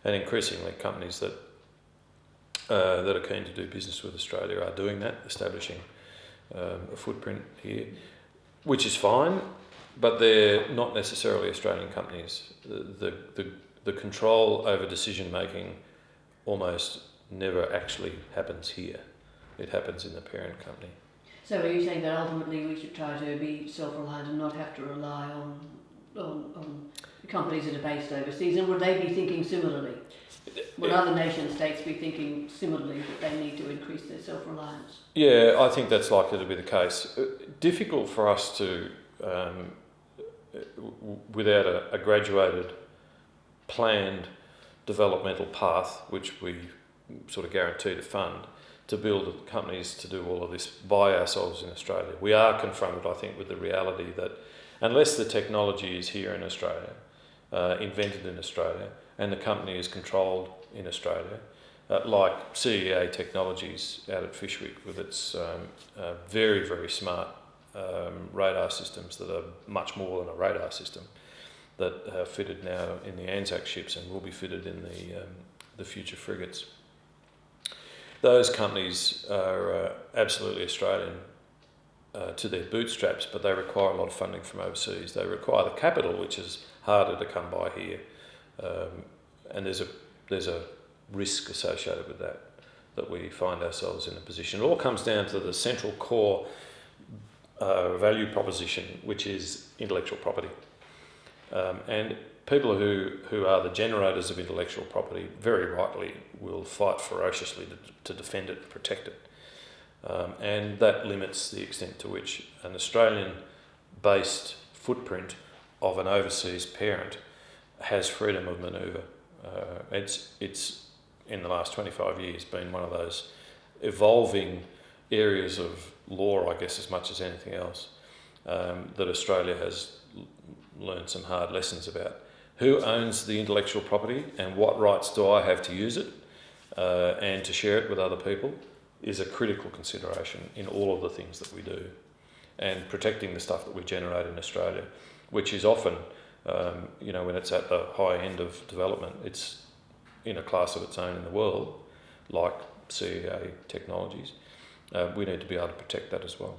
And increasingly companies that are keen to do business with Australia are doing that, establishing a footprint here, which is fine, but they're not necessarily Australian companies. The control over decision making almost never actually happens here. It happens in the parent company. So are you saying that ultimately we should try to be self-reliant and not have to rely on companies that are based overseas? And would they be thinking similarly? Would other nation states be thinking similarly that they need to increase their self-reliance? Yeah, I think that's likely to be the case. Difficult for us to, without a graduated, planned developmental path, which we sort of guarantee to fund, to build companies to do all of this by ourselves in Australia. We are confronted, I think, with the reality that unless the technology is here in Australia, invented in Australia, and the company is controlled in Australia, like CEA Technologies out at Fyshwick with its very, very smart radar systems that are much more than a radar system, that are fitted now in the Anzac ships and will be fitted in the future frigates. Those companies are absolutely Australian to their bootstraps, but they require a lot of funding from overseas. They require the capital, which is harder to come by here, and there's a risk associated with that we find ourselves in a position. It all comes down to the central core value proposition, which is intellectual property. And people who are the generators of intellectual property very rightly will fight ferociously to defend it and protect it. And that limits the extent to which an Australian-based footprint of an overseas parent has freedom of manoeuvre. It's in the last 25 years been one of those evolving areas of law, I guess, as much as anything else, that Australia has learned some hard lessons about. Who owns the intellectual property and what rights do I have to use it and to share it with other people is a critical consideration in all of the things that we do. And protecting the stuff that we generate in Australia, which is often, when it's at the high end of development, it's in a class of its own in the world, like CEA Technologies. We need to be able to protect that as well.